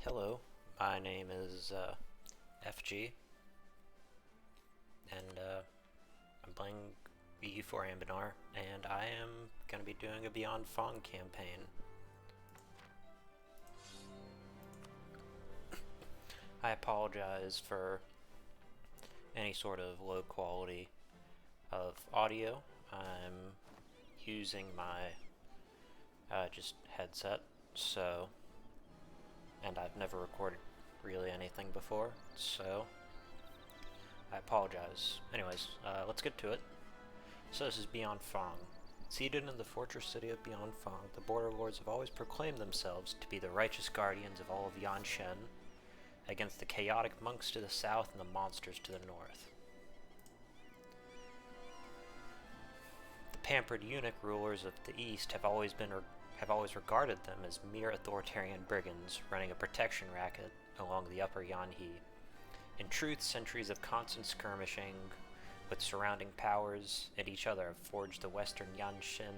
Hello, my name is FG, and I'm playing EU4 Anbennar, and I am going to be doing a Beyond Fong campaign. I apologize for any sort of low quality of audio. I'm using my just headset, and I've never recorded really anything before, so I apologize. Anyways, let's get to it. So this is Bianfang. Seated in the fortress city of Bianfang, the border lords have always proclaimed themselves to be the righteous guardians of all of Yanshen against the chaotic monks to the south and the monsters to the north. The pampered eunuch rulers of the east have always regarded them as mere authoritarian brigands running a protection racket along the upper Yanhe. In truth, centuries of constant skirmishing with surrounding powers and each other have forged the western Yanshen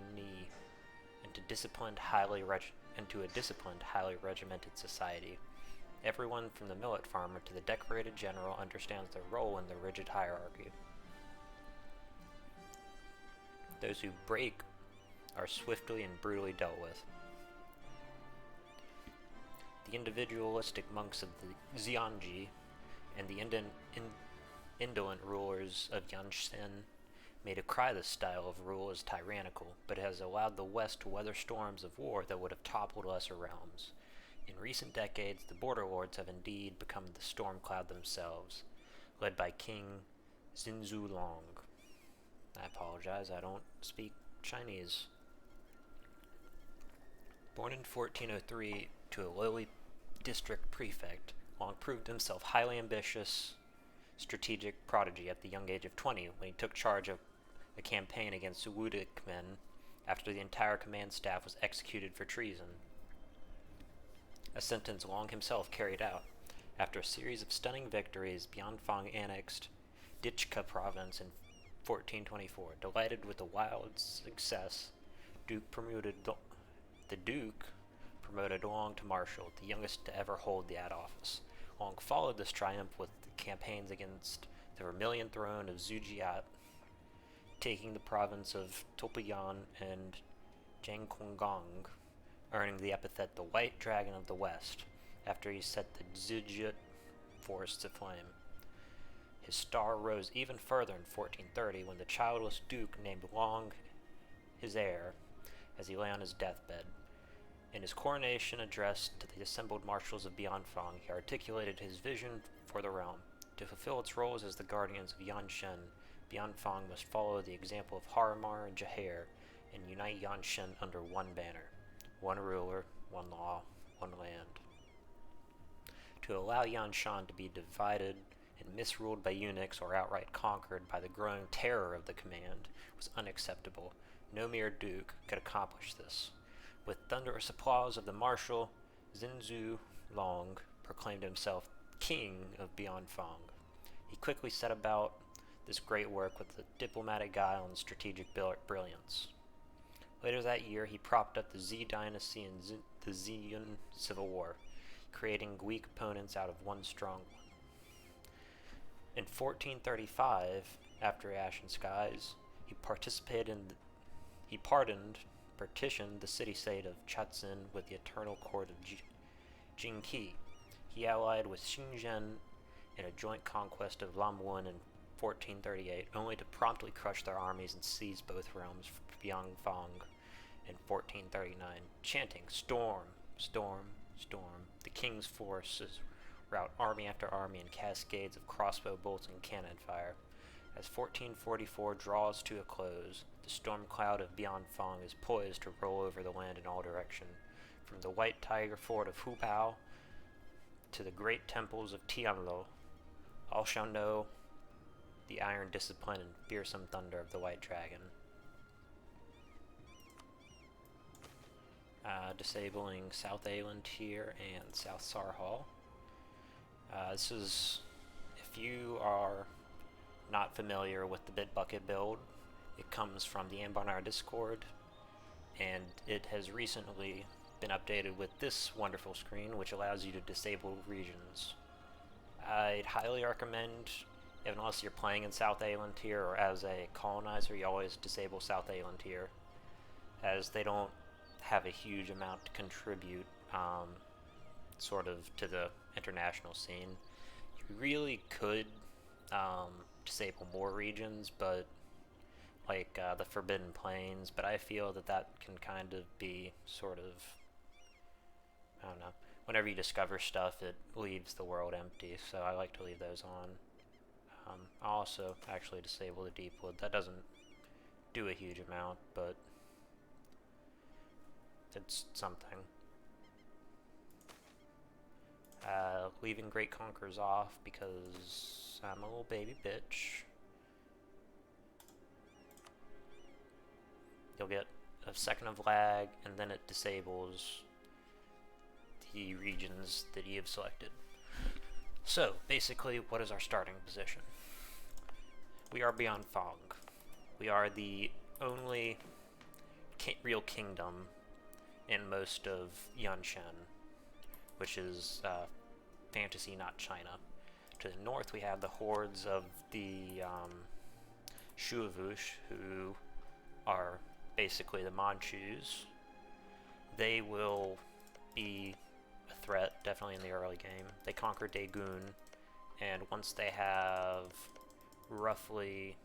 into a disciplined, highly regimented society. Everyone from the millet farmer to the decorated general understands their role in the rigid hierarchy. Those who break are swiftly and brutally dealt with. The individualistic monks of the Xianji and the indolent rulers of Yanshen may decry this style of rule as tyrannical, but it has allowed the West to weather storms of war that would have toppled lesser realms. In recent decades, the border lords have indeed become the storm cloud themselves, led by King Zinzulong. I apologize, I don't speak Chinese. Born in 1403 to a lowly district prefect, Long proved himself highly ambitious, strategic prodigy at the young age of 20 when he took charge of a campaign against Wudic men after the entire command staff was executed for treason. A sentence Long himself carried out. After a series of stunning victories, Bianfang annexed Dichka province in 1424. Delighted with the wild success, the Duke promoted Long to Marshal, the youngest to ever hold that office. Long followed this triumph with campaigns against the Vermilion Throne of Zhujiat, taking the province of Topayan and Jiangkongang, earning the epithet the White Dragon of the West, after he set the Zhujiat forests aflame. His star rose even further in 1430 when the childless Duke named Long his heir as he lay on his deathbed. In his coronation address to the assembled marshals of Bianfang, he articulated his vision for the realm. To fulfill its roles as the guardians of Yanshen, Bianfang must follow the example of Haramar and Jaher and unite Yanshen under one banner. One ruler, one law, one land. To allow Yanshan to be divided and misruled by eunuchs or outright conquered by the growing terror of the command was unacceptable. No mere duke could accomplish this. With thunderous applause of the marshal, Zinzu Long proclaimed himself king of Bianfang. He quickly set about this great work with the diplomatic guile and strategic brilliance. Later that year, he propped up the Z dynasty in the Xian Civil War, creating weak opponents out of one strong one. In 1435, after Ashen Skies, he partitioned the city-state of Chazin with the Eternal Court of Jingqi. He allied with Xinjiang in a joint conquest of Lamwun in 1438, only to promptly crush their armies and seize both realms from Bianfang in 1439, chanting, "Storm, storm, storm." The king's forces rout army after army in cascades of crossbow bolts and cannon fire. As 1444 draws to a close, the storm cloud of Bianfang is poised to roll over the land in all directions, from the White Tiger Fort of Hubao to the great temples of Tianlo. All shall know the iron discipline and fearsome thunder of the White Dragon. Disabling South Ayland here and South Sarhal. This is, if you are not familiar with the bitbucket build, it comes from the Anbennar Discord, and it has recently been updated with this wonderful screen, which allows you to disable regions. I'd highly recommend, unless you're playing in South Tier or as a colonizer, you always disable South Tier, as they don't have a huge amount to contribute sort of to the international scene. You really could disable more regions, but like the Forbidden Plains, but I feel that that can kind of be sort of, I don't know, whenever you discover stuff, it leaves the world empty, so I like to leave those on. I'll also actually disable the Deepwood. That doesn't do a huge amount, but it's something. Leaving Great Conquerors off because I'm a little baby bitch. You'll get a second of lag, and then it disables the regions that you have selected. So, basically, what is our starting position? We are Bianfang. We are the only real kingdom in most of Yanshen, which is fantasy, not China. To the north, we have the hordes of the Shuavush, who are basically the Manchus. They will be a threat, definitely in the early game. They conquer Daegun, and once they have roughly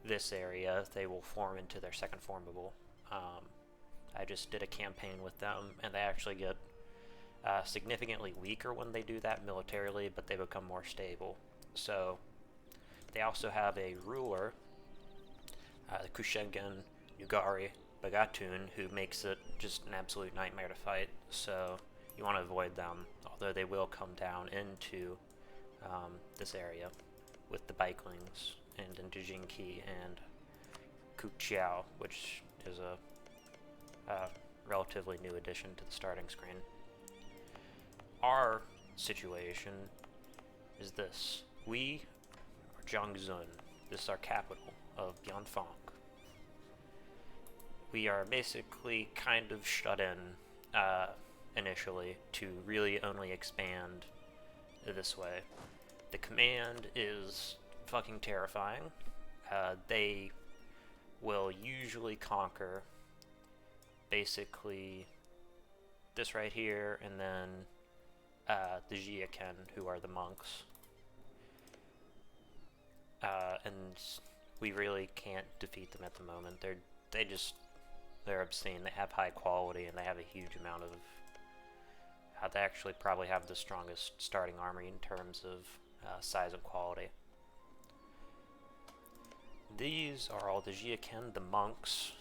this area, they will form into their second formable. I just did a campaign with them, and they actually get significantly weaker when they do that militarily, but they become more stable. So they also have a ruler, the Kushengen Yugari Bagatun, who makes it just an absolute nightmare to fight, so you want to avoid them, although they will come down into this area with the Bikelings and into Jinki and Kuchiao, which is a relatively new addition to the starting screen. Our situation is this. We are Jiangzun. This is our capital of Bianfang. We are basically kind of shut in initially to really only expand this way. The command is fucking terrifying. They will usually conquer basically this right here, and then the Jiaken, who are the monks. And we really can't defeat them at the moment. They're obscene. They have high quality, and they have a huge amount of... they actually probably have the strongest starting army in terms of size and quality. These are all the Jiaken, the monks.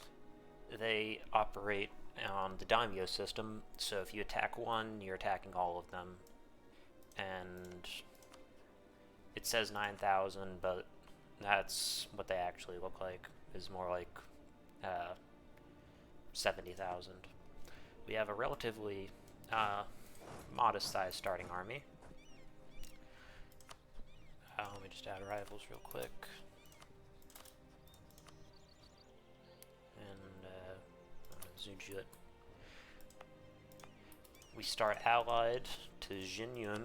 They operate on the daimyo system, so if you attack one, you're attacking all of them. And it says 9,000, but that's what they actually look like, is more like 70,000. We have a relatively modest-sized starting army. Let me just add rivals real quick. And Zujut. We start allied to Jinyun,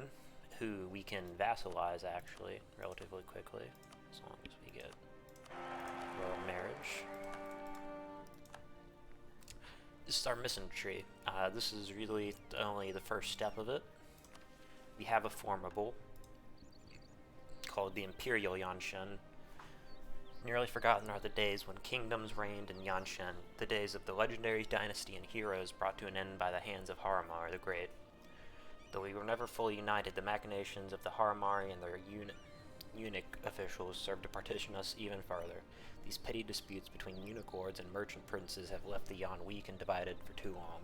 who we can vassalize actually relatively quickly, as long as we get royal marriage. This is our mission tree. This is really only the first step of it. We have a formable called the Imperial Yanshen. Nearly forgotten are the days when kingdoms reigned in Yanshen, the days of the legendary dynasty and heroes brought to an end by the hands of Haramar the Great. Though we were never fully united, the machinations of the Haramari and their eunuch officials served to partition us even farther. These petty disputes between eunuch lords and merchant princes have left the Yan weak and divided for too long.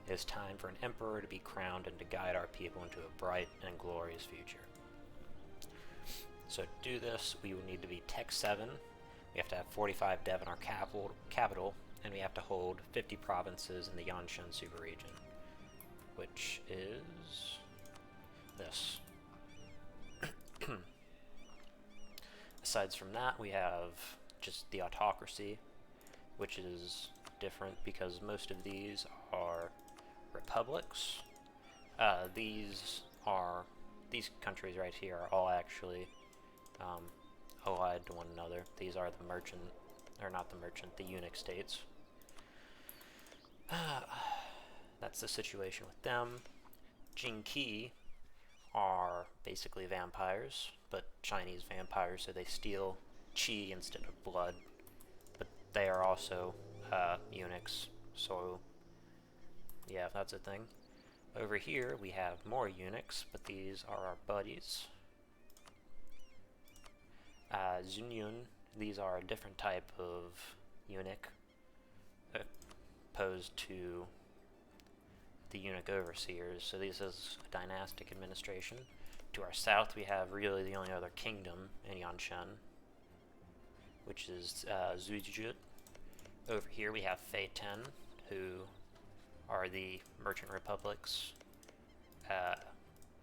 It is time for an emperor to be crowned and to guide our people into a bright and glorious future. So to do this, we would need to be Tech 7, we have to have 45 dev in our capital, and we have to hold 50 provinces in the Yanshen superregion, which is this. Aside from that, we have just the autocracy, which is different because most of these are republics. These countries right here are all actually allied to one another. These are the merchant, or not the merchant, the eunuch states. That's the situation with them. Jinqi are basically vampires, but Chinese vampires, so they steal qi instead of blood. But they are also eunuchs, so yeah, that's a thing. Over here we have more eunuchs, but these are our buddies. Zunyun, these are a different type of eunuch, opposed to the eunuch overseers, so this is a dynastic administration. To our south we have really the only other kingdom in Yanshen, which is Zujut. Over here we have Feiten, who are the merchant republics.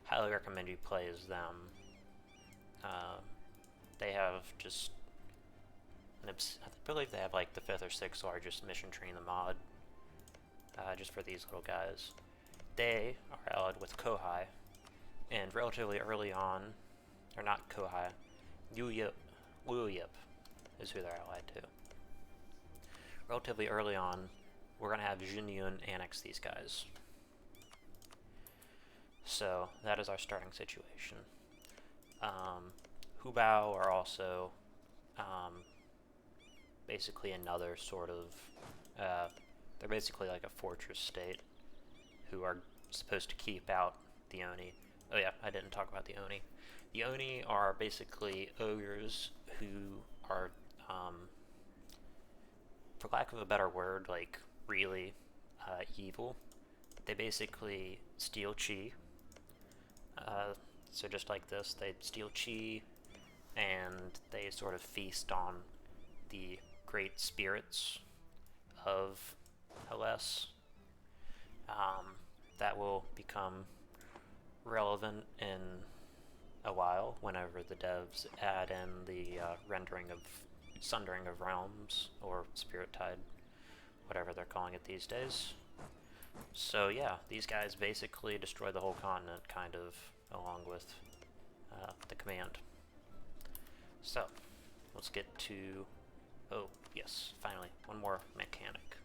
Highly recommend you play as them. They have just I believe they have like the 5th or 6th largest mission tree in the mod, just for these little guys. They are allied with Kohai, and relatively early on, or not Kohai, Luyip is who they're allied to. Relatively early on, we're going to have Jinyun annex these guys. So that is our starting situation. Hubao are also basically another sort of, they're basically like a fortress state who are supposed to keep out the Oni. Oh yeah, I didn't talk about the Oni. The Oni are basically ogres who are, for lack of a better word, like really evil. They basically steal chi. So just like this, they steal chi, and they sort of feast on the great spirits of Hellas. That will become relevant in a while whenever the devs add in the sundering of realms, or spirit tide, whatever they're calling it these days. So yeah, these guys basically destroy the whole continent, kind of, along with the command. So, let's get to, oh yes, finally, one more mechanic.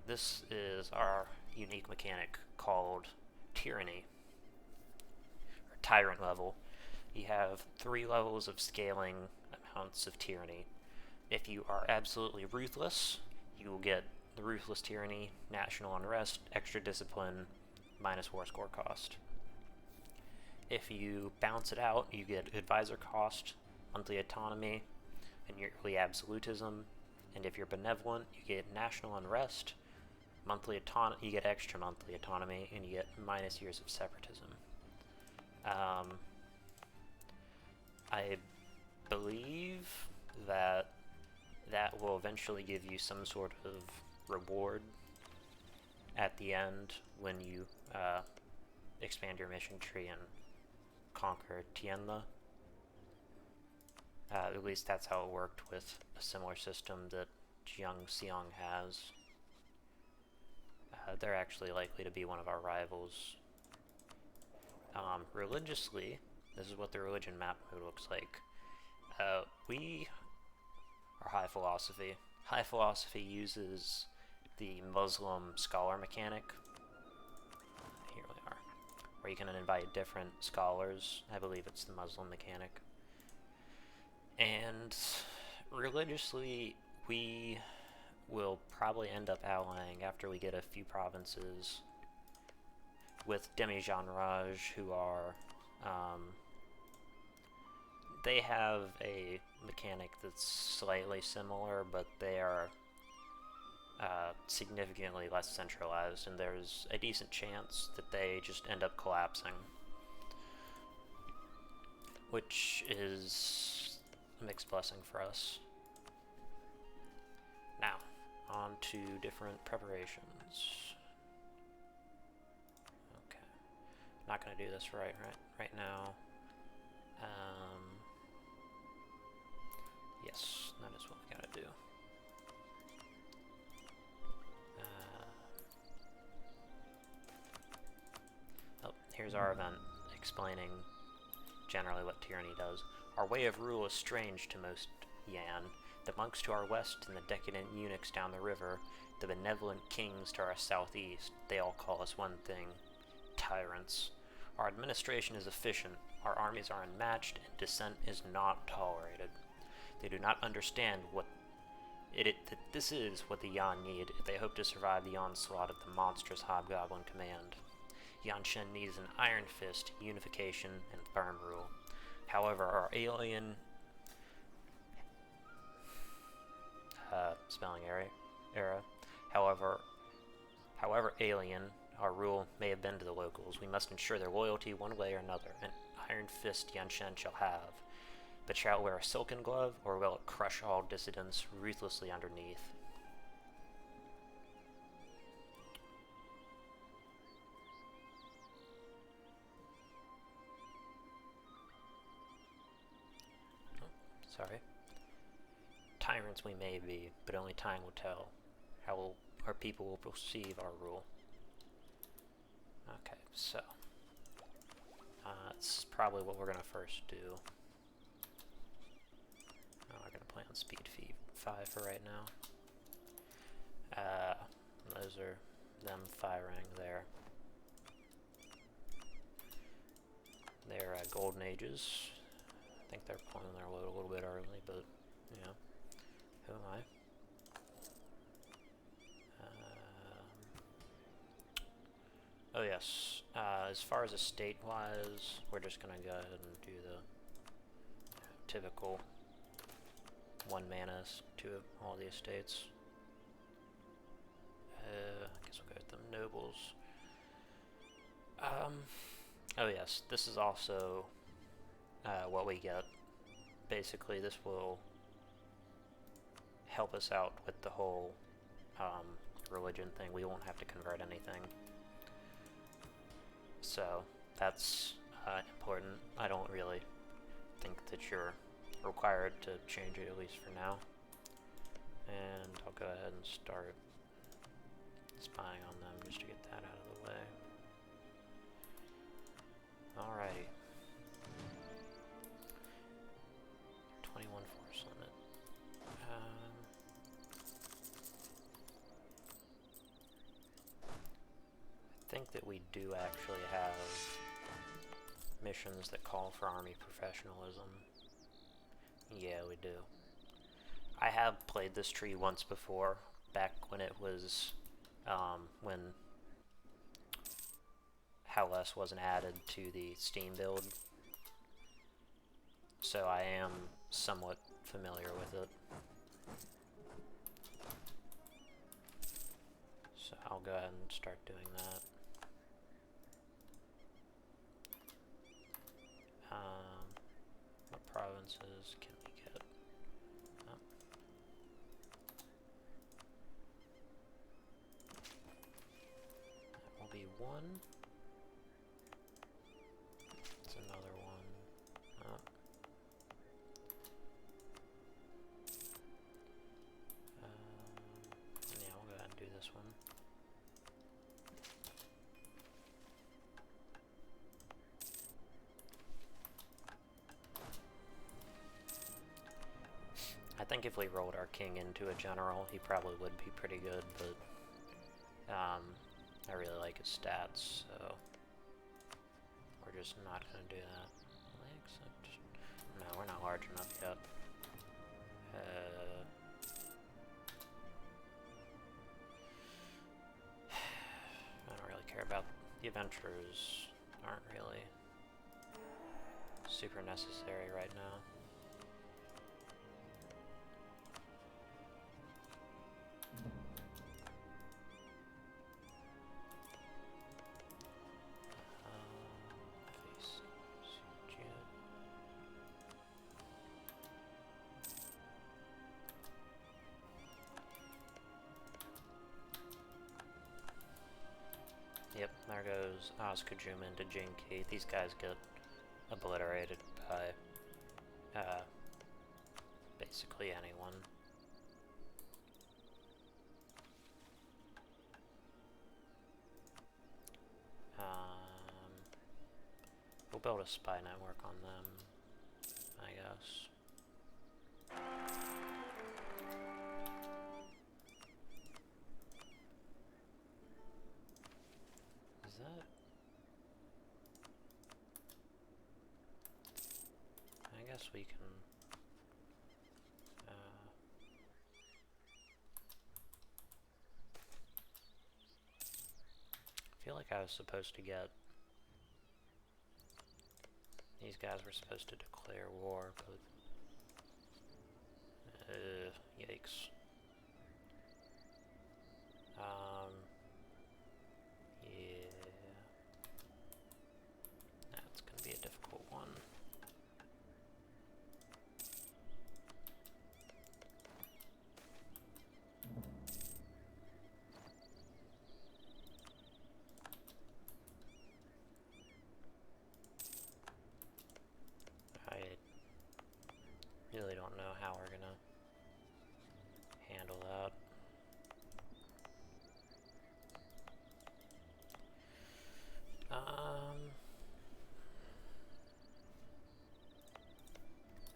This is our unique mechanic called Tyranny, or Tyrant level. You have 3 levels of scaling amounts of tyranny. If you are absolutely ruthless, you will get the Ruthless Tyranny, National Unrest, Extra Discipline, minus War Score cost. If you balance it out, you get Advisor cost, Monthly Autonomy, and Yearly Absolutism. And if you're Benevolent, you get National Unrest, Monthly Autonomy, you get Extra Monthly Autonomy, and you get minus Years of Separatism. I believe that will eventually give you some sort of reward at the end when you expand your mission tree and conquer Tianla. At least that's how it worked with a similar system that Jiangxiang has. They're actually likely to be one of our rivals. Religiously, this is what the religion map looks like. We are High Philosophy. High Philosophy uses the Muslim scholar mechanic. Here we are. Where you can invite different scholars. I believe it's the Muslim mechanic. And religiously, we will probably end up allying after we get a few provinces with Demi-Jean who are, they have a mechanic that's slightly similar, but they are significantly less centralized, and there's a decent chance that they just end up collapsing, which is a mixed blessing for us. Now, on to different preparations. Okay, not going to do this right now. Yes, that is what we gotta do. Here's our event explaining generally what tyranny does. Our way of rule is strange to most Yan. The monks to our west and the decadent eunuchs down the river, the benevolent kings to our southeast, they all call us one thing: tyrants. Our administration is efficient, our armies are unmatched, and dissent is not tolerated. They do not understand that this is what the Yan need if they hope to survive the onslaught of the monstrous hobgoblin command. Yanshen needs an iron fist, unification, and firm rule. However, our alien spelling error. However alien our rule may have been to the locals, we must ensure their loyalty one way or another. An iron fist Yanshen shall have, but shall it wear a silken glove, or will it crush all dissidents ruthlessly underneath? Sorry. Tyrants we may be, but only time will tell how our people will perceive our rule. Okay, so that's probably what we're going to first do. We're going to play on speed 5 for right now. Those are them firing there. They're golden ages. I think they're pulling their load a little bit early, but yeah. Who am I? Oh yes. As far as estate-wise, we're just gonna go ahead and do the typical 1 mana to all the estates. I guess we'll go with the nobles. Oh yes, this is also what we get. Basically, this will help us out with the whole religion thing. We won't have to convert anything. So, that's important. I don't really think that you're required to change it, at least for now. And I'll go ahead and start spying on them just to get that out of the way. Alrighty. 21 force limit. I think that we do actually have missions that call for army professionalism. Yeah, we do. I have played this tree once before, back when it was, when Howless wasn't added to the Steam build. So I am somewhat familiar with it. So I'll go ahead and start doing that. What provinces can we get? Oh. That will be 1. It's another 1. Oh. Yeah, we'll go ahead and do this one. I think if we rolled our king into a general, he probably would be pretty good, but I really like his stats, so we're just not going to do that. No, we're not large enough yet. I don't really care about the adventurers. Aren't really super necessary right now. Yep, there goes Ozkajuma into Jinki. These guys get obliterated by basically anyone. build a spy network on them, I guess. Is that? I guess we can. I feel like I was supposed to get. These guys were supposed to declare war, but. Yikes. Yeah. That's gonna be a difficult one. I really don't know how we're gonna handle that.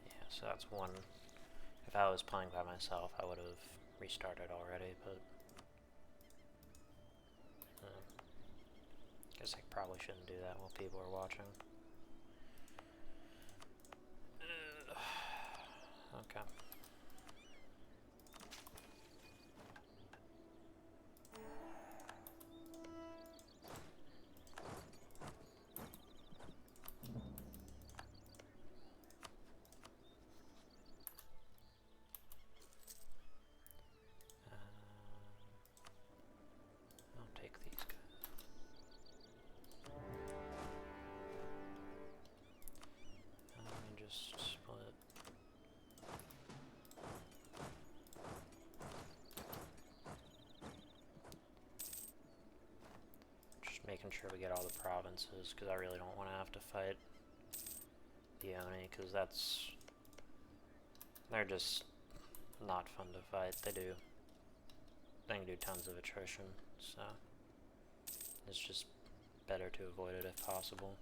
Yeah, so that's one. If I was playing by myself, I would have restarted already, but guess I probably shouldn't do that while people are watching. Okay. I'll take these guys. And just split. Just making sure we get all the provinces, because I really don't want to have to fight Dione, because they're just not fun to fight. They can do tons of attrition, so it's just better to avoid it if possible.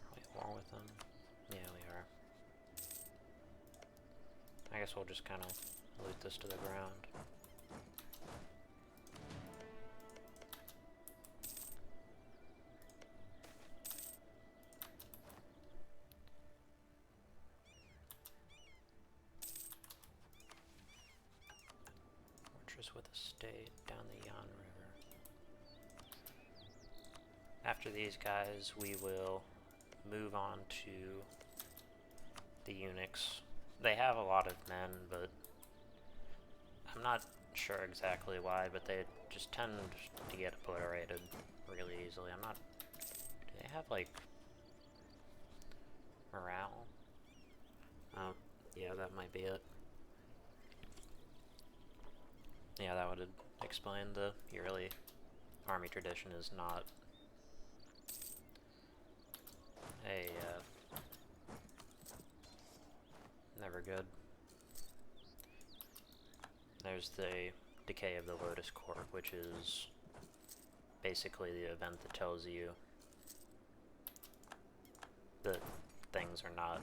Are we at war with them? Yeah, we are. I guess we'll just kind of loot this to the ground. With a state down the Yan River. After these guys, we will move on to the eunuchs. They have a lot of men, but I'm not sure exactly why, but they just tend to get obliterated really easily. Do they have, like, morale? Oh, yeah, that might be it. Yeah, that would explain the yearly army tradition is not never good. There's the decay of the Lotus Court, which is basically the event that tells you that things are not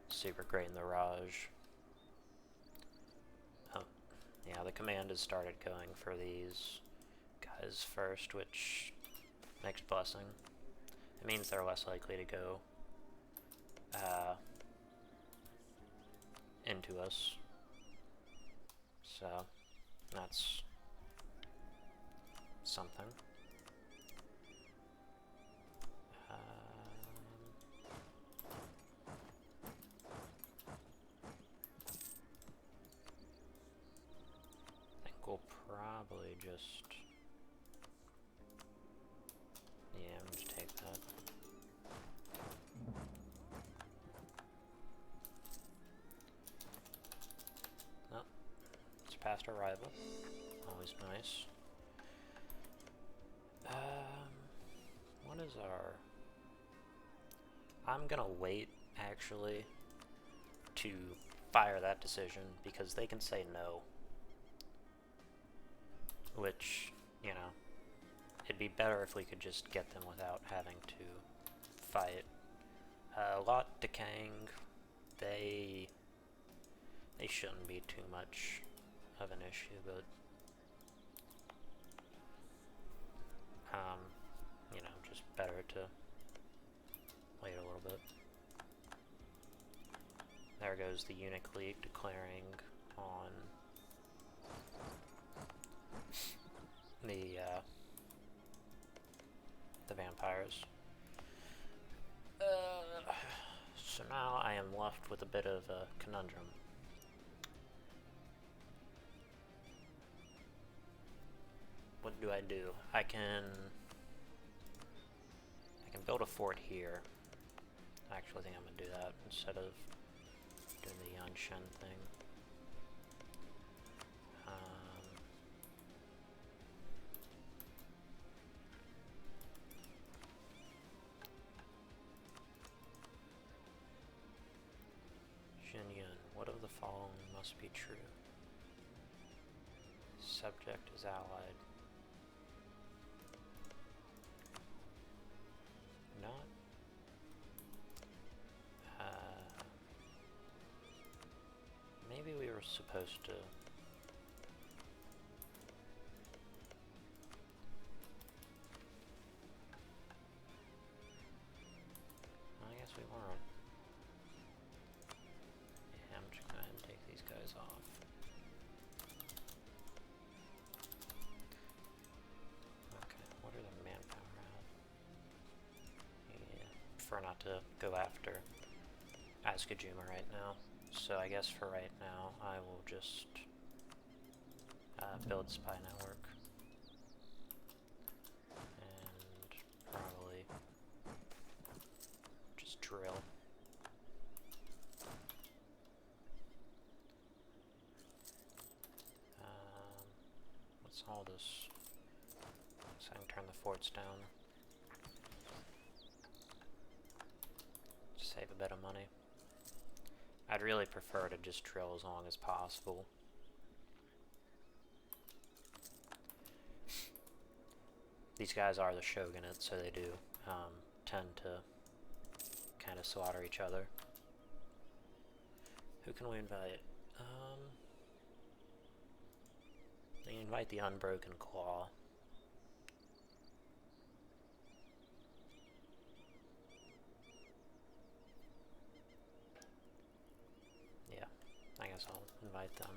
super great in the Raj. Yeah, the command has started going for these guys first, which makes blessing. It means they're less likely to go into us. So that's something. We'll probably just... Yeah, I'm just take that. Oh, it's past arrival. Always nice. What is our... I'm gonna wait, actually, to fire that decision, because they can say no which, you know, it'd be better if we could just get them without having to fight. A lot decaying, they shouldn't be too much of an issue, but you know, just better to wait a little bit. There goes the Eunuch League declaring on the vampires. So now I am left with a bit of a conundrum. What do? I can build a fort here. I actually think I'm gonna do that instead of doing the Yanshen thing. What of the following must be true? Subject is allied. Not. Maybe we were supposed to. I guess we weren't. Yeah, I'm just gonna go ahead and take these guys off. Okay, what are the manpower at? Yeah, prefer not to go after Azkajuma right now. So I guess for right now, I will just build spy network. And probably just drill. What's all this? So I can turn the forts down. Save a bit of money. I'd really prefer to just drill as long as possible. These guys are the shogunate, so they do tend to kind of slaughter each other. Who can we invite? They invite the Unbroken Claw. I guess I'll invite them.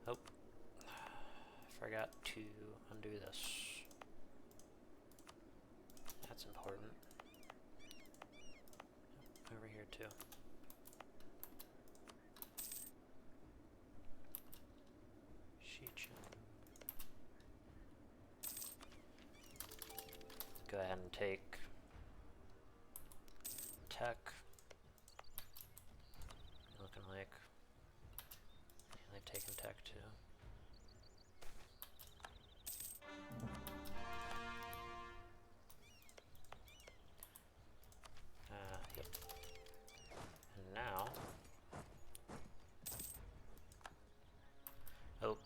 Oh, forgot to undo this. That's important. Over here too. Go ahead and take tech. Looking like they've taken tech too. Yep. And now, oh,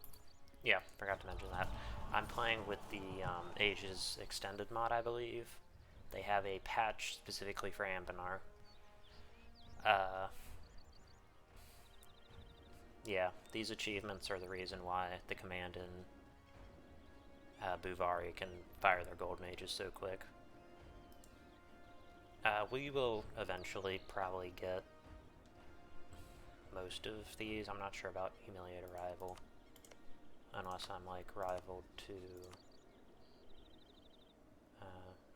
yeah, forgot to mention that. I'm playing with the Ages Extended mod, I believe. They have a patch specifically for Anbennar. Yeah, these achievements are the reason why the command in Buvari can fire their gold mages so quick. We will eventually probably get most of these. I'm not sure about Humiliate a Rival. Unless I'm like rivaled to...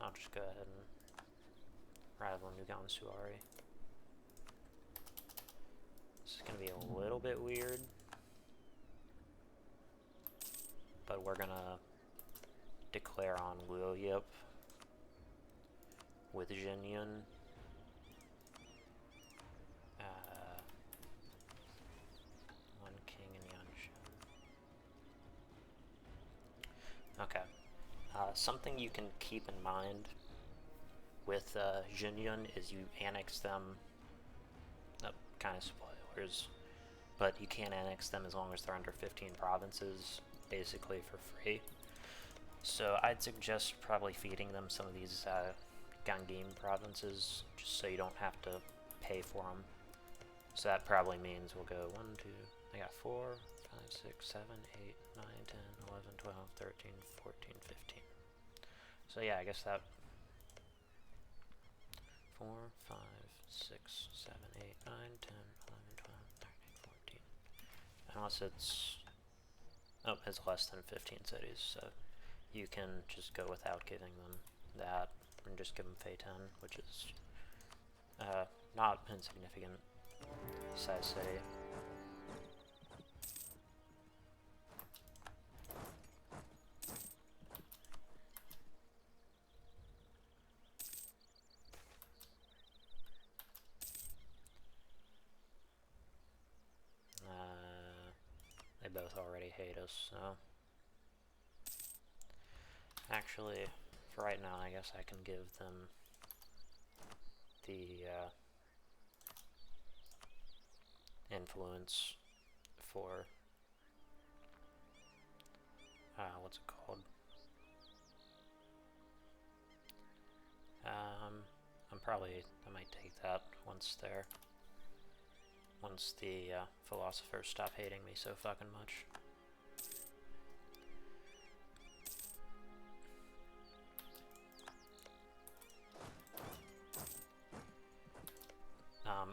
I'll just go ahead and rival Nugan Suari. This is going to be a little bit weird. But we're going to declare on Luoyip with Jinyun. One king and Yanshen. Okay. Something you can keep in mind with Jinyun is you annex them, kind of spoilers, but you can't annex them as long as they're under 15 provinces. basically for free. So I'd suggest probably feeding them some of these Gangim provinces, just so you don't have to pay for them. So that probably means we'll go 1, 2, I got 4, 5, 6, 7, 8, 9, 10, 11, 12, 13, 14, 15. So yeah, I guess that 4, 5, 6, 7, 8, 9, 10, 11, 12, 13, 14. Unless it's, oh, it's less than 15 cities, so you can just go without giving them that, and just give them Fei 10, which is not insignificant size city. They both already hate us, so actually, for right now, I guess I can give them the influence for what's it called? I might take that once the philosophers stop hating me so fucking much.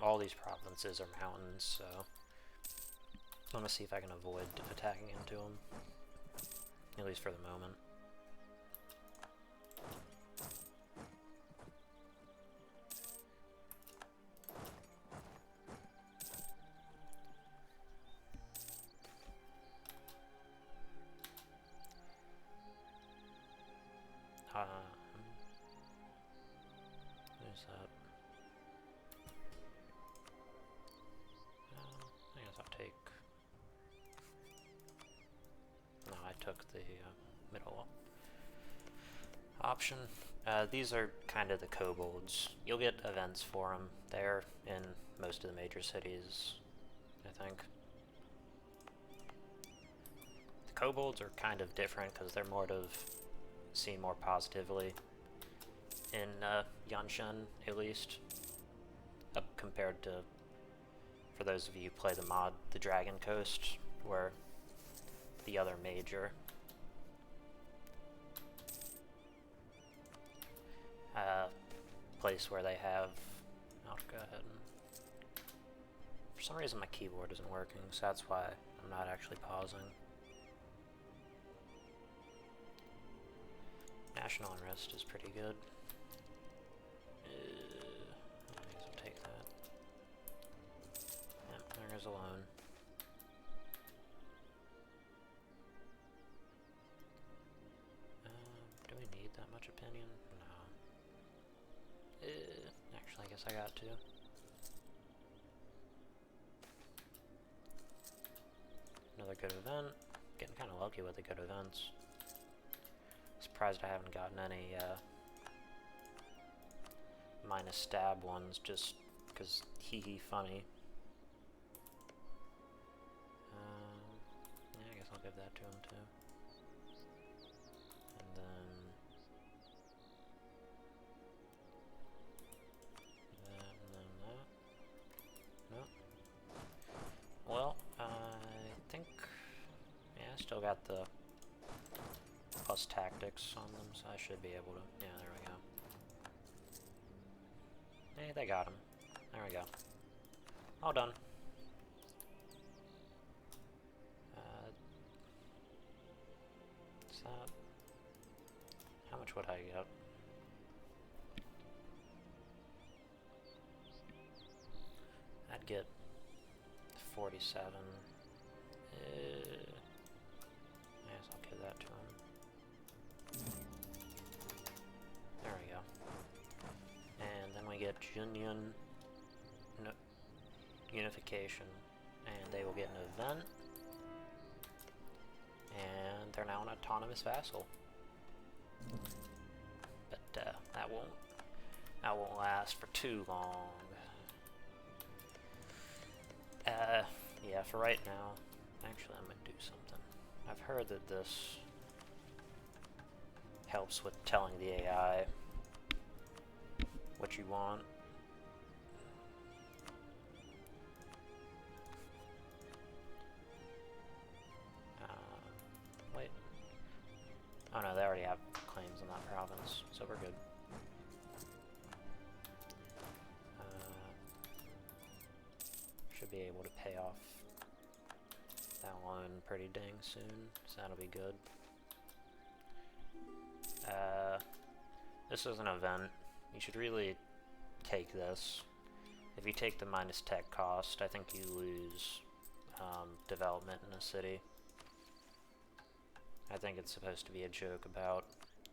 All these provinces are mountains, so I want to see if I can avoid attacking into them, at least for the moment. There's that. I guess I'll take... No, I took the middle option. These are kind of the kobolds. You'll get events for them. They're in most of the major cities, I think. The kobolds are kind of different because they're seen more positively in Yanshen, at least, compared to, for those of you who play the mod, the Dragon Coast, where the other major place where they have, I'll go ahead and, for some reason my keyboard isn't working, so that's why I'm not actually pausing. National unrest is pretty good. I guess I'll take that. Yep, there goes a loan. Do we need that much opinion? No. Actually, I guess I got to. Another good event. Getting kind of lucky with the good events. Surprised I haven't gotten any minus stab ones, just because hee funny. Yeah, I guess I'll give that to him too. And then that. Nope. Well, I think, yeah, I still got the plus tactics on them, so I should be able to, yeah, there we go. Hey, they got him. There we go. All done. What's that? How much would I get? I'd get 47. I guess I'll give that to him. There we go. And then we get unification, and they will get an event, and they're now an autonomous vassal. But that won't last for too long. Yeah, for right now, actually I'm gonna do something. I've heard that this helps with telling the AI what you want. Wait. Oh no, they already have claims in that province, so we're good. Should be able to pay off that loan pretty dang soon, so that'll be good. This is an event. You should really take this. If you take the minus tech cost, I think you lose development in a city. I think it's supposed to be a joke about,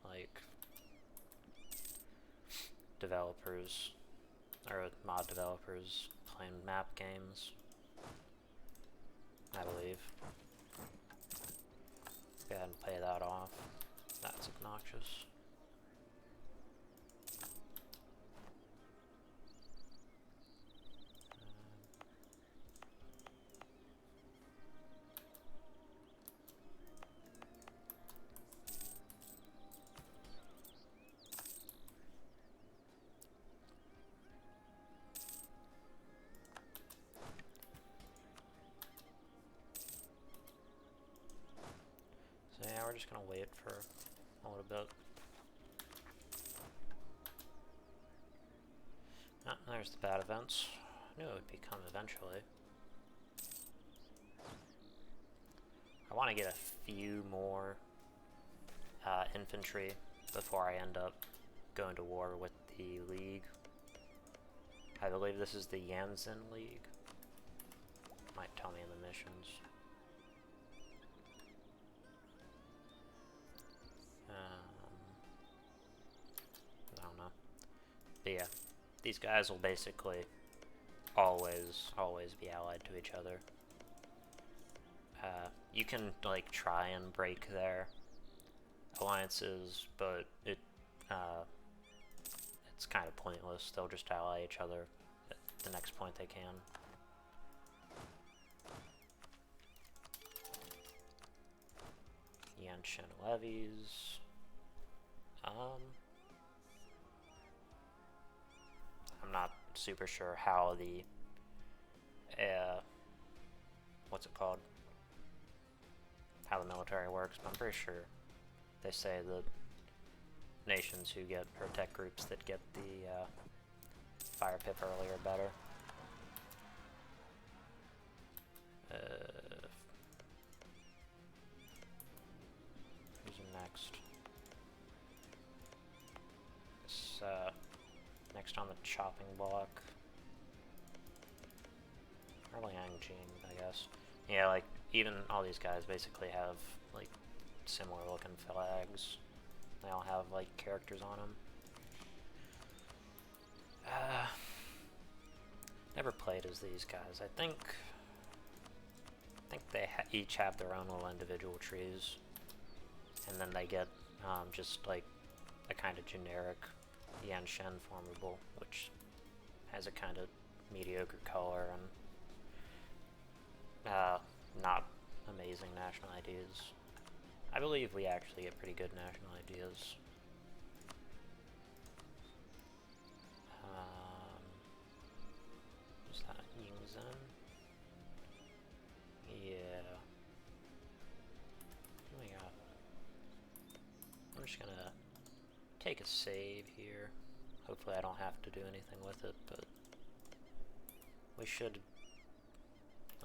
like, developers, or mod developers playing map games, I believe. Go ahead and pay that off. That's obnoxious. So yeah, we're just gonna wait for a little bit. Ah, there's the bad events. I knew it would become eventually. I want to get a few more infantry before I end up going to war with the League. I believe this is the Yanshen League. Might tell me in the missions. I don't know. But yeah, these guys will basically always be allied to each other. You can like try and break their alliances, but it's kind of pointless. They'll just ally each other at the next point they can. Yanshen levies. I'm not super sure how the what's it called? How the military works, but I'm pretty sure they say that nations who get, or tech groups that get the fire pip early are better. Who's next? This, next on the chopping block. Probably Anbennar, I guess. Yeah, like, even all these guys basically have, like, similar looking flags. They all have, like, characters on them. Never played as these guys. I think they each have their own little individual trees. And then they get, just, like, a kind of generic Yanshen formable, which has a kind of mediocre color and not amazing national ideas. I believe we actually get pretty good national ideas. Is that Yingzhen? Yeah. What do we got? I'm just gonna take a save here. Hopefully I don't have to do anything with it, but we should.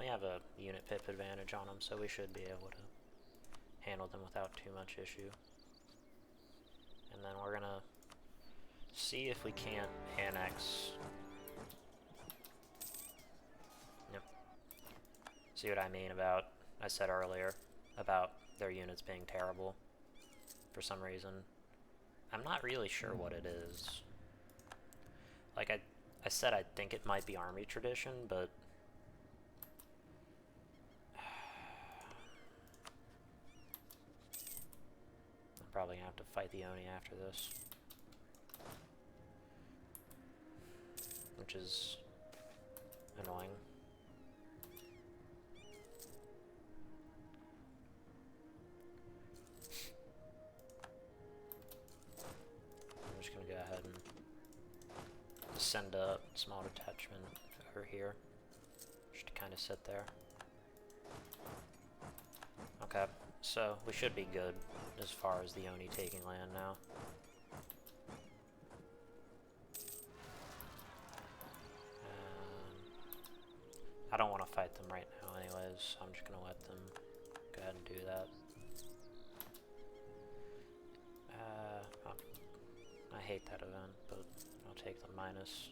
We have a unit pip advantage on them, so we should be able to handle them without too much issue. And then we're gonna see if we can't annex. Yep. See what I mean about, I said earlier, about their units being terrible for some reason. I'm not really sure what it is. Like I said I think it might be army tradition, but probably gonna have to fight the Oni after this, which is annoying. send a small detachment over here, just to kind of sit there. Okay, so we should be good as far as the Oni taking land now. I don't want to fight them right now anyways, so I'm just going to let them go ahead and do that. I hate that event, but I'll take the minus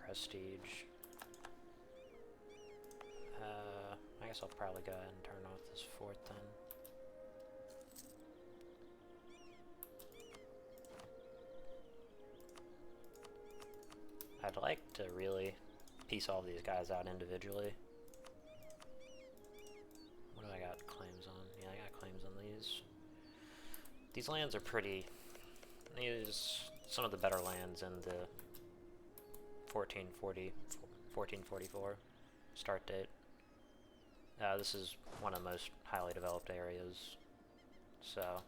prestige. I guess I'll probably go ahead and turn off this fort then. I'd like to really piece all these guys out individually. What do I got claims on? Yeah, I got claims on these. These lands are pretty... These some of the better lands in the 1444 start date. This is one of the most highly developed areas, so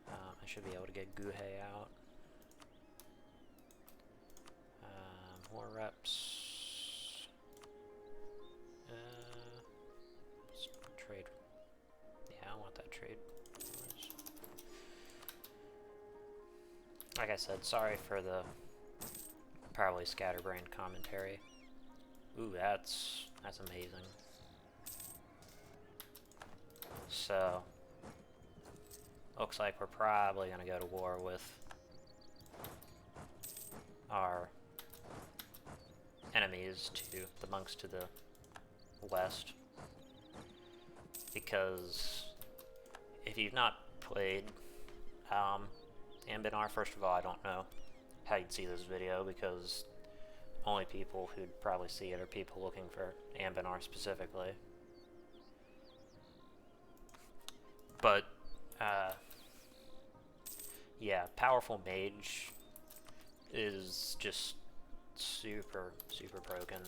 I should be able to get Guhe out. More reps. Trade. Yeah, I want that trade. Like I said, sorry for the probably scatterbrained commentary. Ooh, that's amazing. So, looks like we're probably gonna go to war with our enemies, to the monks to the west, because if you've not played Anbennar, first of all, I don't know how you'd see this video, because only people who'd probably see it are people looking for Anbennar specifically. But yeah, powerful mage is just super broken.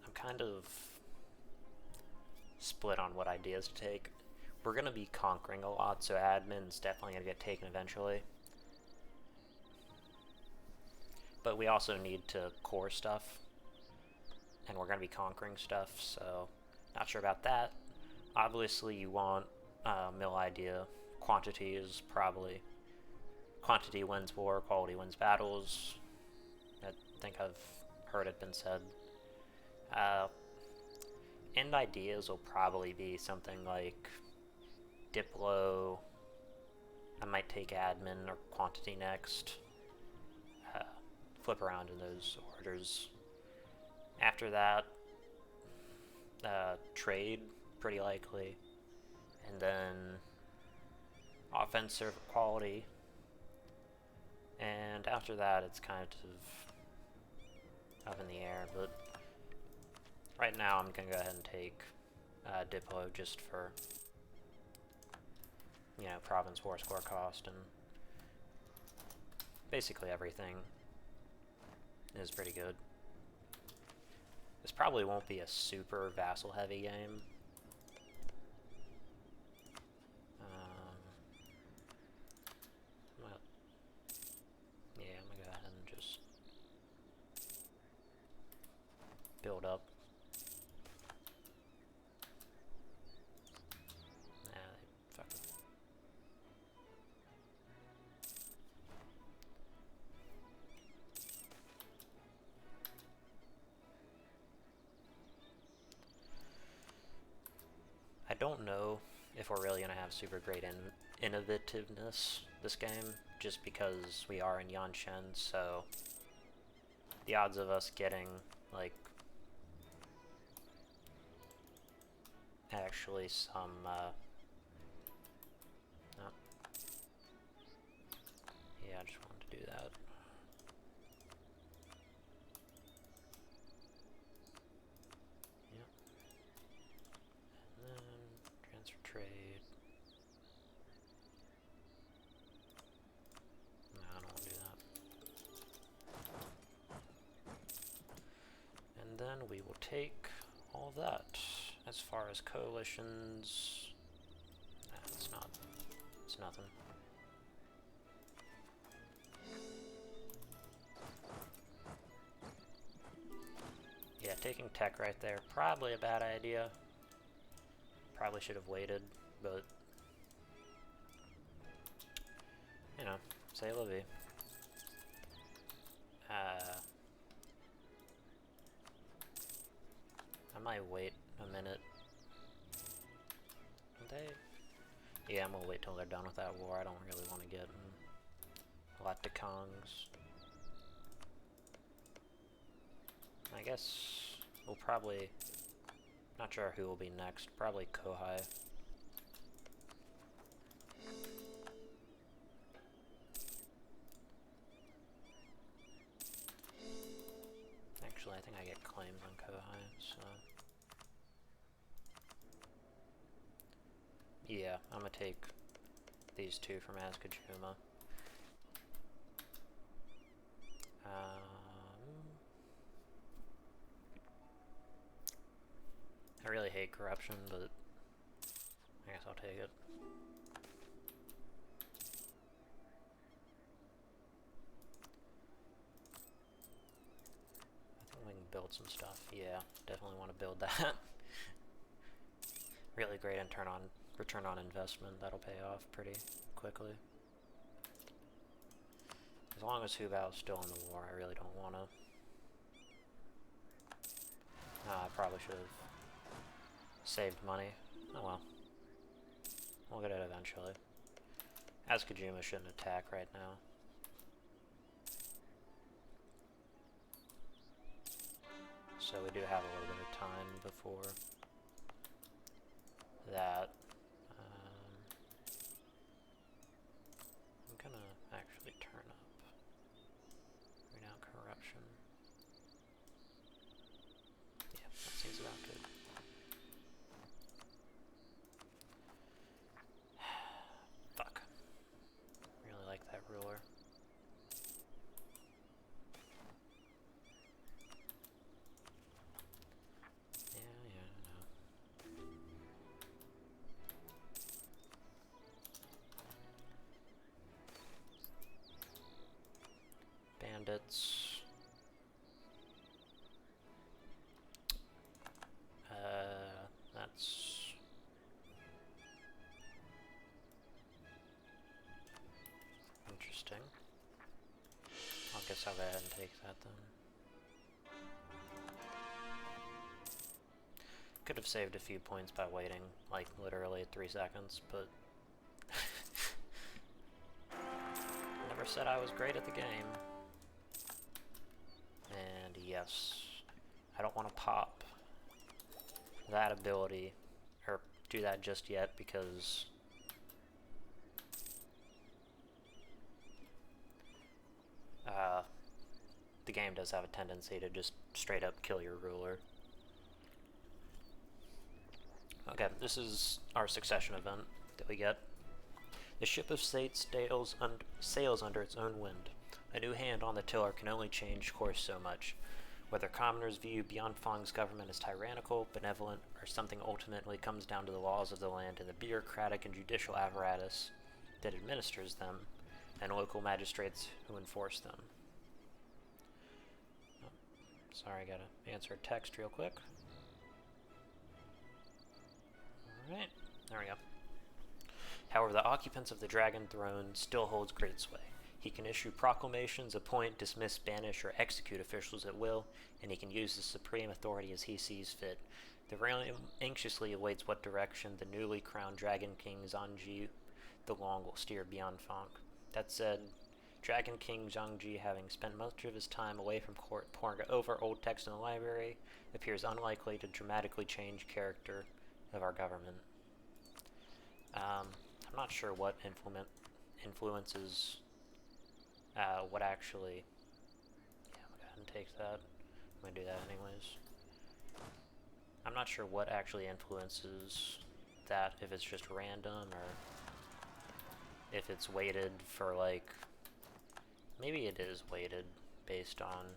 I'm kind of split on what ideas to take. We're gonna be conquering a lot, so admin's definitely gonna get taken eventually. But we also need to core stuff, and we're gonna be conquering stuff, so not sure about that. Obviously you want mill idea. Quantity is probably... Quantity wins war, quality wins battles. I think I've heard it been said. End ideas will probably be something like Diplo. I might take admin or quantity next. Flip around in those orders. After that, trade, pretty likely. And then offensive quality. And after that, it's kind of up in the air, but right now I'm gonna go ahead and take Diplo just for, you know, province war score cost, and basically everything is pretty good. This probably won't be a super vassal heavy game. I'm gonna go ahead and just build up. Nah, fuck it. I don't know if we're really gonna have super great innovativeness this game, just because we are in Yanshen, so the odds of us getting, like, actually some, oh. Yeah, I just wanted to do that. Yep. And then transfer trade. No, I don't want to do that. And then we will take all of that. As far as coalitions, it's nothing. taking tech right there, probably a bad idea. Probably should have waited, but you know, say la vie. I might wait a minute. Yeah, I'm gonna wait till they're done with that war. I don't really want to get a lot to Kongs. I guess we'll probably, not sure who will be next, probably Kohai. Actually, I think I get claims on Kohai, so. Yeah, I'm gonna take these two from Azkajuma. I really hate corruption, but I guess I'll take it. I think we can build some stuff. Yeah, definitely want to build that. Really great return on investment. That'll pay off pretty quickly. As long as Hubao's still in the war, I really don't want to. I probably should have saved money. Oh well. We'll get it eventually. Azkajuma shouldn't attack right now. So we do have a little bit of time before that. I'm gonna actually turn up right now corruption. Yeah, that seems about good. Fuck. Really like that ruler. Bandits. That's interesting. I guess I'll go ahead and take that then. Could have saved a few points by waiting, like literally 3 seconds, but never said I was great at the game. And yes, I don't want to pop that ability, or do that just yet, because the game does have a tendency to just straight up kill your ruler. Okay, this is our succession event that we get. The ship of state sails under its own wind. A new hand on the tiller can only change course so much. Whether commoners view Bianfang's government as tyrannical, benevolent, or something ultimately comes down to the laws of the land and the bureaucratic and judicial apparatus that administers them, and local magistrates who enforce them. Oh, sorry, I gotta answer a text real quick. Alright, there we go. However, the occupants of the Dragon Throne still holds great sway. He can issue proclamations, appoint, dismiss, banish, or execute officials at will, and he can use his supreme authority as he sees fit. The realm anxiously awaits what direction the newly crowned Dragon King Zhangji the Long will steer Bianfang. That said, Dragon King Zhangji, having spent much of his time away from court poring over old texts in the library, appears unlikely to dramatically change character of our government. I'm not sure what influences what actually. Yeah, I'm gonna go ahead and take that. I'm gonna do that anyways. I'm not sure what actually influences that, if it's just random or if it's weighted for, like, maybe it is weighted based on,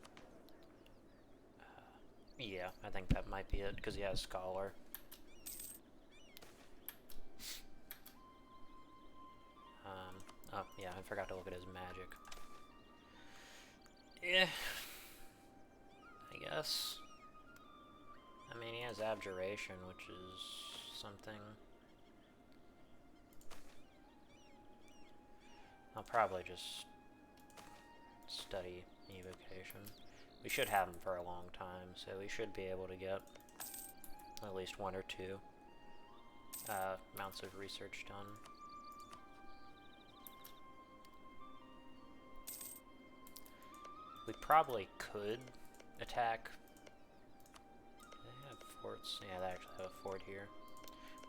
yeah, I think that might be it, because he has Scholar. Oh, yeah, I forgot to look at his magic. Yeah, I guess. I mean, he has abjuration, which is something. I'll probably just study evocation. We should have him for a long time, so we should be able to get at least 1 or 2 amounts of research done. We probably could attack. Do they have forts? Yeah, they actually have a fort here.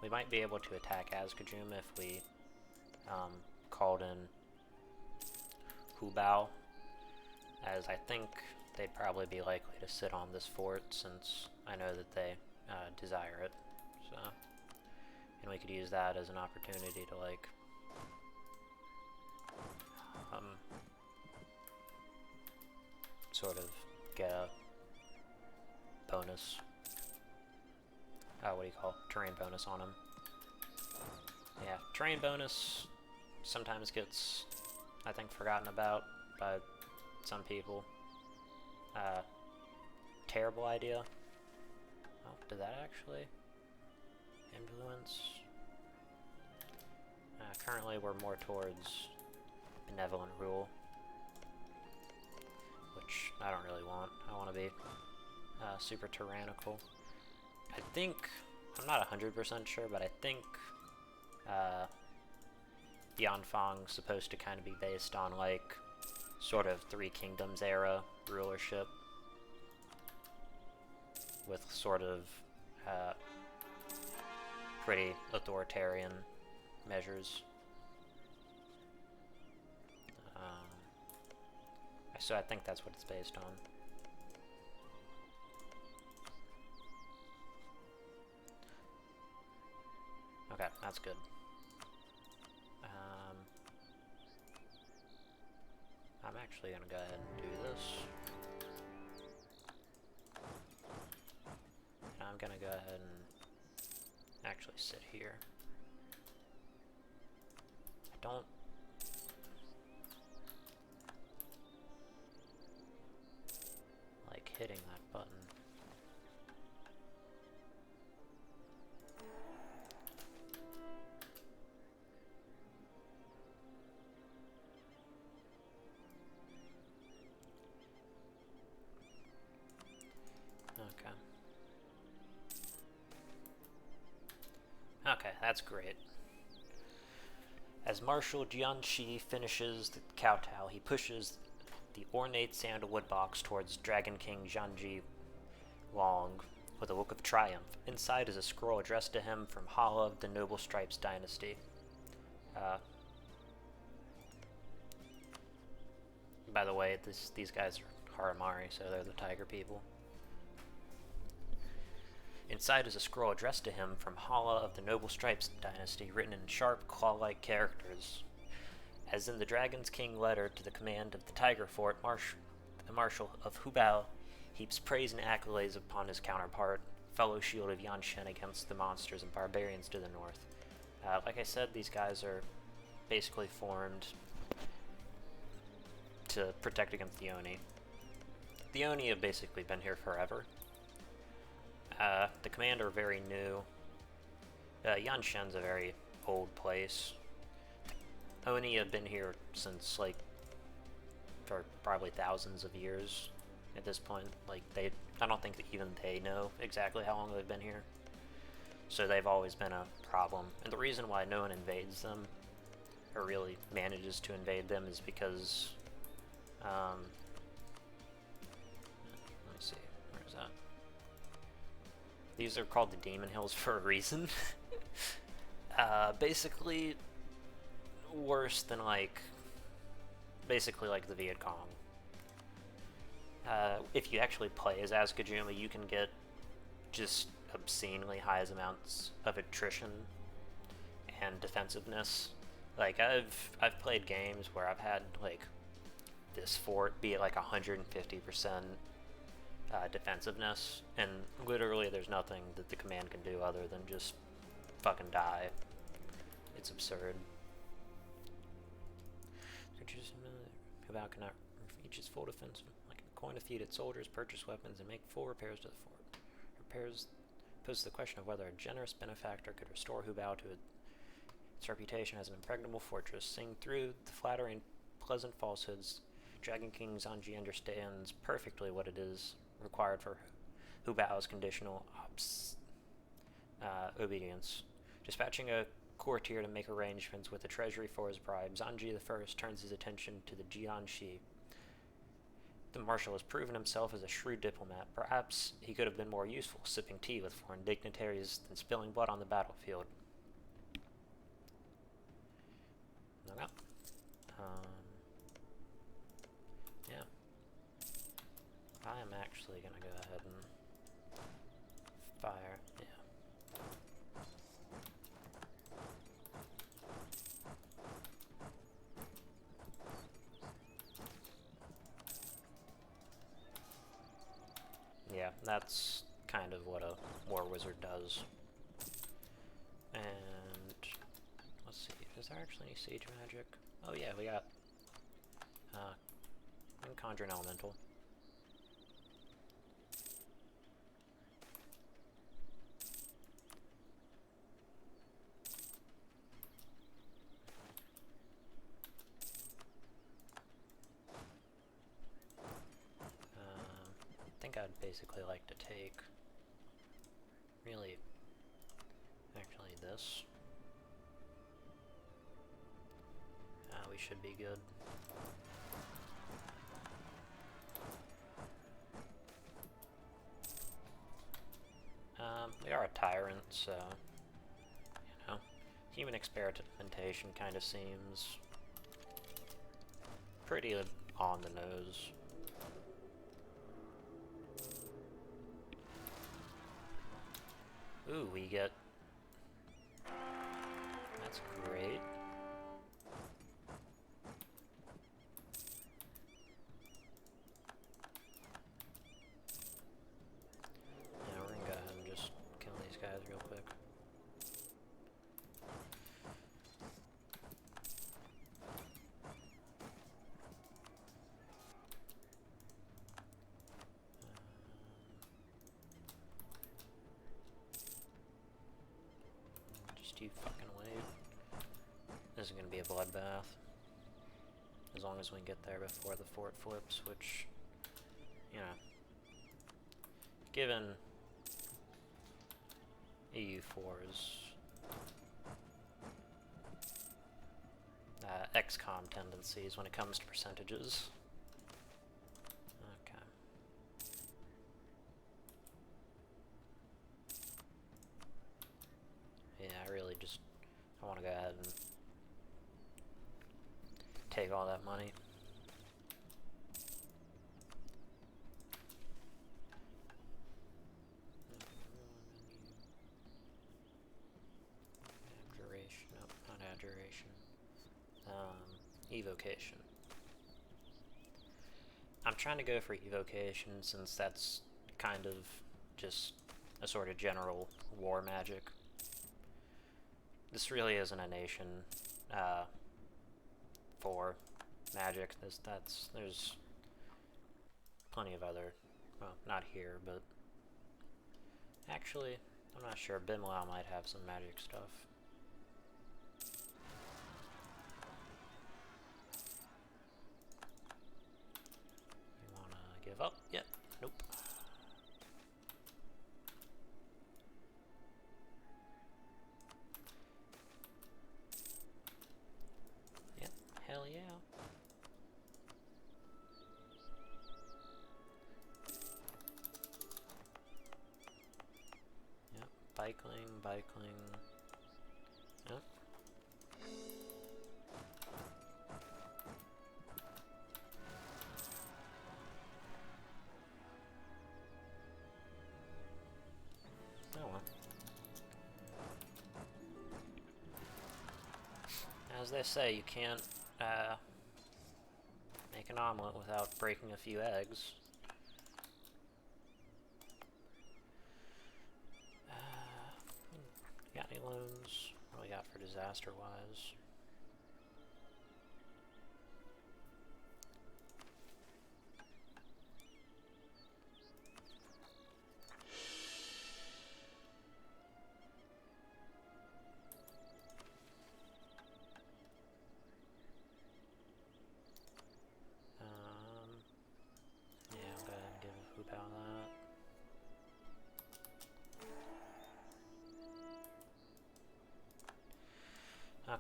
We might be able to attack Azkajum if we called in Hubao, as I think they'd probably be likely to sit on this fort since I know that they desire it. So, and we could use that as an opportunity to like sort of get a bonus. What do you call it? Terrain bonus on them. Yeah, terrain bonus sometimes gets, I think, forgotten about by some people. Terrible idea. Oh, did that actually influence? Currently, we're more towards benevolent rule, which I don't really want. I want to be super tyrannical. I think, I'm not 100% sure, but I think Bianfang's supposed to kind of be based on like sort of Three Kingdoms era rulership with sort of pretty authoritarian measures. So I think that's what it's based on. Okay, that's good. I'm actually gonna go ahead and do this. And I'm gonna go ahead and actually sit here. I don't... like hitting that button. Okay. Okay, that's great. As Marshal Jianxi finishes the kowtow, he pushes the ornate sandalwood box towards Dragon King Zhanji Long with a look of triumph. Inside is a scroll addressed to him from Hala of the Noble Stripes dynasty. By the way, these guys are Haramari, so they're the tiger people. Inside is a scroll addressed to him from Hala of the Noble Stripes dynasty, written in sharp, claw-like characters. As in the Dragon's King letter to the command of the Tiger Fort, the Marshal of Hubao heaps praise and accolades upon his counterpart, fellow shield of Yanshen against the monsters and barbarians to the north. Like I said, these guys are basically formed to protect against the Oni. The Oni have basically been here forever. The command are very new. Yanshen's a very old place. Oni have been here since, like, for probably thousands of years at this point. Like, I don't think that even they know exactly how long they've been here. So they've always been a problem. And the reason why no one invades them, or really manages to invade them, is because, let me see, where is that? These are called the Demon Hills for a reason. Basically, worse than, like, basically like the Viet Cong. If you actually play as Azkajuma, you can get just obscenely high amounts of attrition and defensiveness. Like, I've played games where I've had, like, this fort be at like 150% defensiveness, and literally there's nothing that the command can do other than just fucking die. It's absurd. Hubao cannot reach its full defense. Like a coin defeated soldiers, purchase weapons, and make full repairs to the fort. poses the question of whether a generous benefactor could restore Hubao to its reputation as an impregnable fortress. Seeing through the flattering, pleasant falsehoods, Dragon King Zanji understands perfectly what it is required for Hubao's conditional obedience. Dispatching a courtier to make arrangements with the treasury for his bribe, Zanji I turns his attention to the Jianxi. The marshal has proven himself as a shrewd diplomat. Perhaps he could have been more useful sipping tea with foreign dignitaries than spilling blood on the battlefield. No. Yeah. I am actually going to go ahead and fire. Yeah. Yeah, that's kind of what a war wizard does. And let's see, is there actually any siege magic? Oh yeah, we got conjure an elemental. I think I'd basically like to take, really, actually this. We should be good. We are a tyrant, so, you know, human experimentation kind of seems pretty on the nose. Ooh, we get... That's great. Yeah, we're gonna go ahead and just kill these guys real quick. You fucking wait. This is gonna be a bloodbath. As long as we can get there before the fort flips, which, you know, given EU4's XCOM tendencies when it comes to percentages. Okay. Yeah, I want to go ahead and take all that money. Abjuration, nope, not abjuration. Evocation. I'm trying to go for evocation since that's kind of just a sort of general war magic. This really isn't a nation for magic. There's plenty of other, well, not here, but actually, I'm not sure. Bimlau might have some magic stuff. You wanna give up? Yep. Nope. Yep. Hell yeah. Yep. Bikeling. Yep. Oh well. As they say, you can't make an omelet without breaking a few eggs. Got any loans? What do we got for disaster-wise?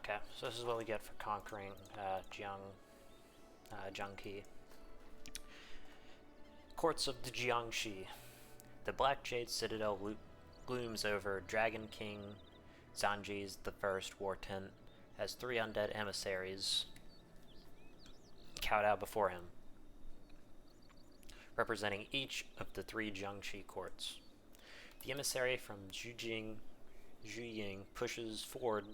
Okay, so this is what we get for conquering Jiangqi. Courts of the Jiangxi. The Black Jade Citadel looms over Dragon King Zanji's the First war tent as 3 undead emissaries kowtow before him, representing each of the 3 Jiangxi courts. The emissary from Zhuying pushes forward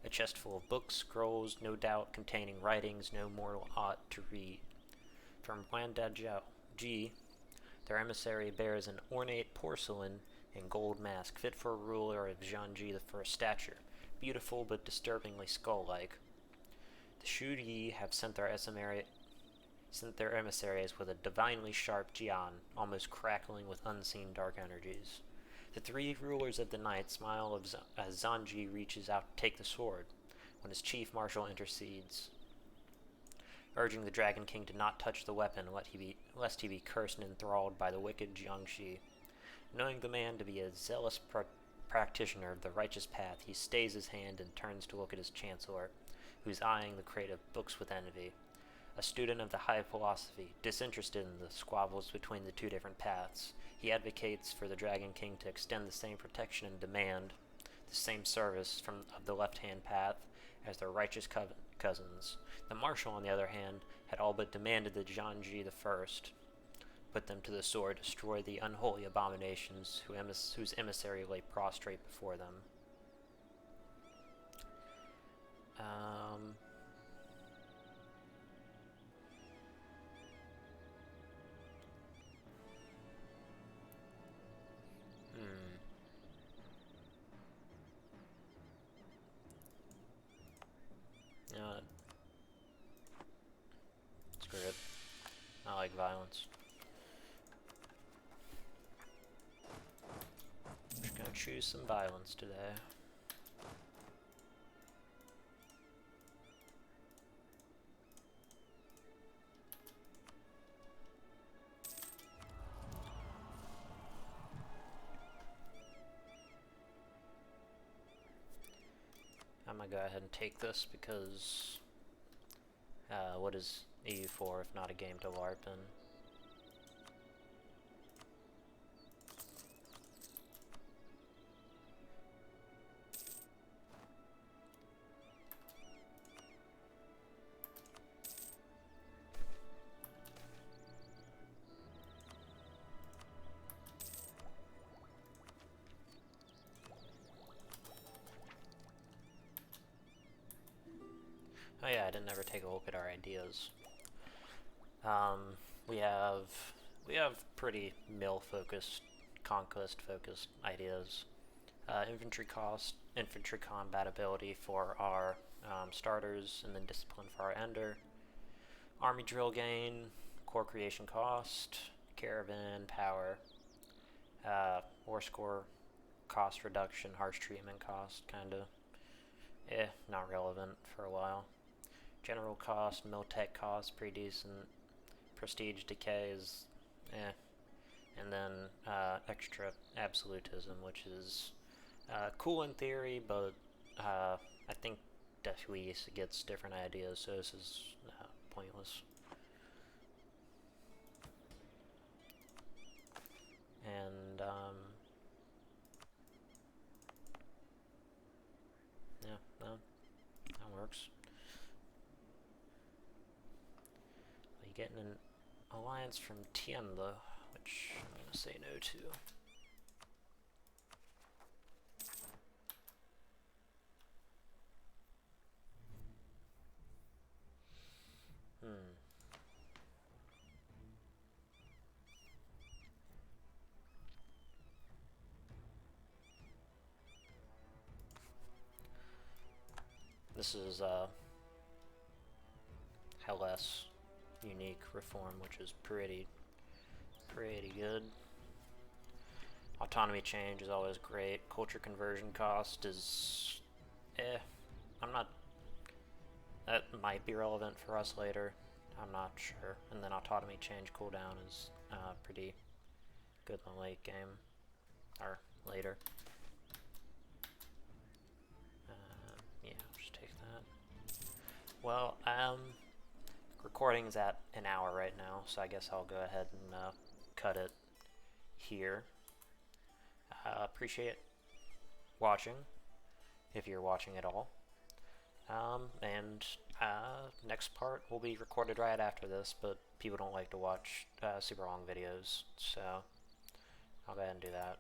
a chest full of books, scrolls, no doubt containing writings no mortal ought to read. From Ji, their emissary bears an ornate porcelain and gold mask fit for a ruler of Zhanji the First stature, beautiful but disturbingly skull-like. The Shuyi have sent their emissaries with a divinely sharp jian, almost crackling with unseen dark energies. The 3 rulers of the night smile as Zhanji reaches out to take the sword, when his chief marshal intercedes, urging the Dragon King to not touch the weapon lest he be cursed and enthralled by the wicked Jiangxi. Knowing the man to be a zealous practitioner of the righteous path, he stays his hand and turns to look at his chancellor, who's eyeing the crate of books with envy. A student of the high philosophy, disinterested in the squabbles between the 2 different paths, he advocates for the Dragon King to extend the same protection and demand the same service of the left-hand path as their righteous cousins. The marshal, on the other hand, had all but demanded that Zhanji the First put them to the sword, destroy the unholy abominations whose emissary lay prostrate before them. You know what? Screw it. I like violence. I'm just gonna choose some violence today. I'm gonna go ahead and take this because what is EU for if not a game to LARP in? Oh yeah, I didn't ever take a look at our ideas. We have pretty mill-focused, conquest-focused ideas. Infantry cost, infantry combatability for our starters, and then discipline for our ender. Army drill gain, core creation cost, caravan power, war score cost reduction, harsh treatment cost, kinda, not relevant for a while. General cost, mil-tech cost, pretty decent. Prestige decay is, and then extra absolutism, which is cool in theory, but I think Deshui gets different ideas, so this is pointless. And yeah, no, that works. You getting an alliance from Tianla, which I'm gonna say no to. This is Hellas unique reform, which is pretty good. Autonomy change is always great. Culture conversion cost is I'm not, that might be relevant for us later, I'm not sure. And then autonomy change cooldown is pretty good in the late game, or later. Yeah, I'll just take that. Well, recording's at an hour right now, so I guess I'll go ahead and cut it here. Appreciate watching, if you're watching at all. And next part will be recorded right after this, but people don't like to watch super long videos, so I'll go ahead and do that.